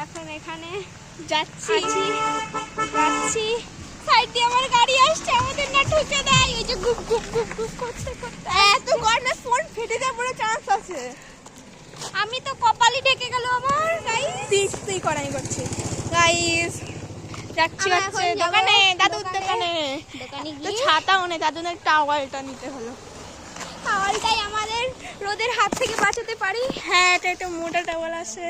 এখন এখানে যাচ্ছি সাইড দিয়ে আমার গাড়ি আসছে, আমাদের না ঠুকে দেয়, ওই যে গুপ গুপ গুপ গুপ করতে করতে এত গরমে ফোন ফেটে যাওয়ার পুরো চান্স আছে। আমি তো কপালই ঢেকে গেল আমার। গাইস তুই করাই করছি গাইস, যাচ্ছি আমরা হচ্ছে এখন যাবো দোকানে, দাদুর দোকানে। দোকানে তো গিয়ে ছাতাও নেই, দাদুনের টাওয়ালটা নিতে হলো। টাওয়ালটাই আমাদের রোদের হাত থেকে বাঁচাতে পারি। হ্যাঁ, এটা একটা মোটা টাওয়াল আছে।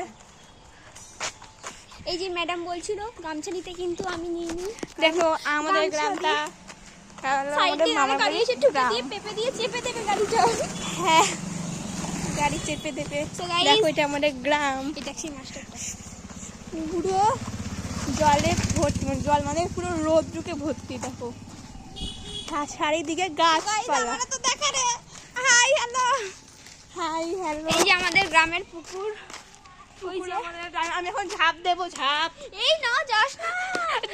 এই যে ম্যাডাম বলছিল গামছা নিতে, কিন্তু আমি নিইনি। দেখো আমাদের গামছা গ্রামটা হলো সাইডে আমাদের মামা গাড়ি এসে ঠুকে দিয়ে পেপে দিয়ে চেপে দেবে গাড়িটা। হ্যাঁ, গাড়ি চেপে দেবে। So guys, দেখো এটা আমাদের গ্রাম, এই ট্যাক্সি মাস্টারটা পুরো জলে ভর্তি, জল মানে পুরো রোদ্রুকে ভর্তি। দেখো চারিদিকে গাছপালা। আমরা তো দেখা রে। Hi hello, hi hello. এই যে আমাদের গ্রামের পুকুর। ওই যে আমি এখন ঝাঁপ দেবো, ঝাঁপ। এই না যাস না,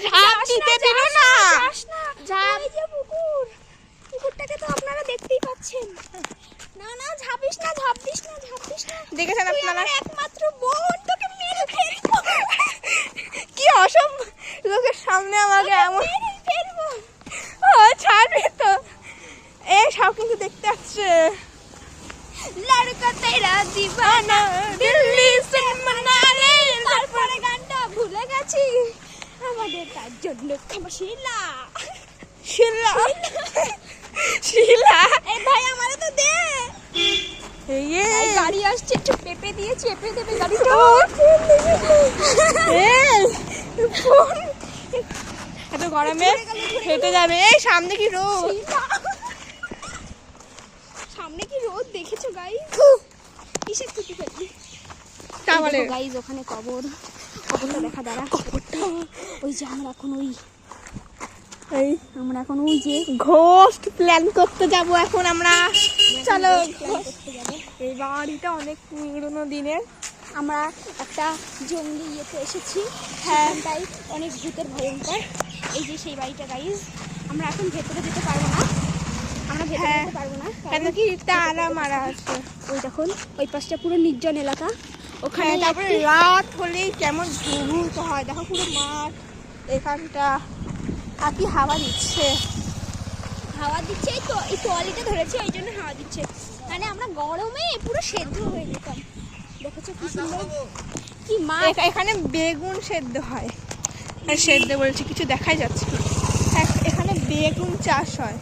ঝাঁপ দিতে দিল না। যাস না। ঝাঁপ। এই যে পুকুর, পুকুরটাকে তো আপনারা দেখতেই পাচ্ছেন। না না ঝাঁপিস না, ঝাঁপ দিস না, ঝাঁপ দিস না। দেখেছেন তুই আপনারা আমার একমাত্র বোন, তোকে মেরে ফেলবো। কি অসম লোকের সামনে আমাকে এমন মেরে ফেলবো। ছাড়বে তো। এই সব কিন্তু দেখতে আসছে। লড়কা তেরা দিওয়ানা দিল্লি সে মানালে। তারপরে গানটা ভুলে গেছি, আমাদের তার জন্য ক্ষমাশীলা শিলা, শিলা। এই ভাই আমারে তো দে। এই এই গাড়ি আসছে, একটু পেপে দিয়ে চেপে দেবে গাড়িটা। এত গরমে হেঁটে যাবে। এই সামনে কি রোদ, সামনে কি রোদ দেখেছো গাইস? কিসের ছুটি ফেললি? তাহলে গাইস ওখানে কবরটা দেখা, দাঁড়া। কবরটা ওই যে আমরা এখন ওই যে ঘোস্ট প্ল্যান করতে যাব এখন আমরা। চলো, এই বাড়িটা অনেক পুরনো দিনের। আমরা একটা জঙ্গলি ইয়েতে এসেছি। হ্যাঁ, তাই অনেক ভূতের ভয়ঙ্কর। এই যে সেই বাড়িটা গাইস। আমরা এখন ভেতরে যেতে পারবো না, কেন কি তালা মারা আছে। ওই দেখুন ওই পাশটা পুরো নির্জন এলাকা। ওখানে তারপরে রাত হলেই কেমন ভূত হয়। দেখো পুরো মাঠ এখানটা, আর কি হাওয়া দিচ্ছে। হাওয়া দিচ্ছে, এই তো এই ট্রলিটা ধরেছে ওই জন্য হাওয়া দিচ্ছে, মানে আমরা গরমে পুরো সেদ্ধ হয়ে যেতাম। দেখেছো কি সুন্দর, কি মাঠ। এখানে বেগুন সেদ্ধ হয়, আর সেদ্ধ বলছি কিছু দেখাই যাচ্ছে না। এখানে বেগুন চাষ হয়।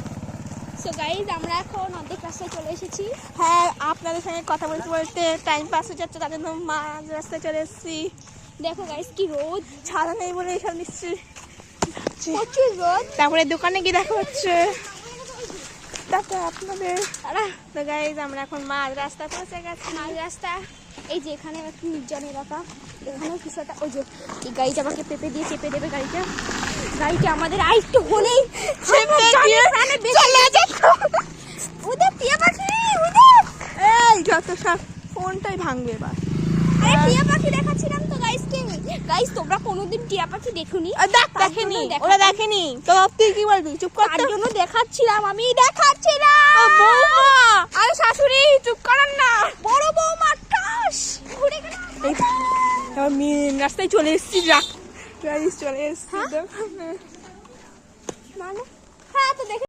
সো গাইস আমরা এখন অর্ধেক রাস্তায় চলে এসেছি। হ্যাঁ, আপনাদের সঙ্গে কথা বলতে বলতে টাইম পাস হয়ে যাচ্ছে, তাদের জন্য মাঝ রাস্তায় চলে এসেছি। দেখো গাইস কি রোদ, ছাড়া নেই বলে এইসব নিশ্চয়ই প্রচুর রোদ। তারপরে দোকানে গিয়ে দেখা হচ্ছে। তারপরে আপনাদের তো গাইস আমরা এখন মাঝ রাস্তা পৌঁছে গেছি। মাঝ রাস্তা, এই যে এখানে একটা নির্জন এলাকা। এখানে কিছুটা ওই যে এই গাড়িটা আমাকে পেপে দিয়ে চেপে দেবে গাড়িটা আমাদের আরেকটু হলেই ওদের টিয়া পাখি, এই যত সব ফোনটাই ভাঙবে এবার। আরে টিয়া পাখি দেখাচ্ছিলাম তো গাইস তোমরা কোনোদিন টিয়া পাখি দেখোনি? দেখেনি, ওরা দেখেনি তো। তুই কি বলবি? চুপ কর। তার জন্য দেখাচ্ছিলাম, আমি দেখাচ্ছিলাম। বৌমা, আরে শাশুড়ি চুপ করেন না। বড় বৌমা টাস ঘুরে গেল। এবার মেন রাস্তায় চলে এসেছি। চলে এসেছি দোকানে। মানে হ্যাঁ তো দেখে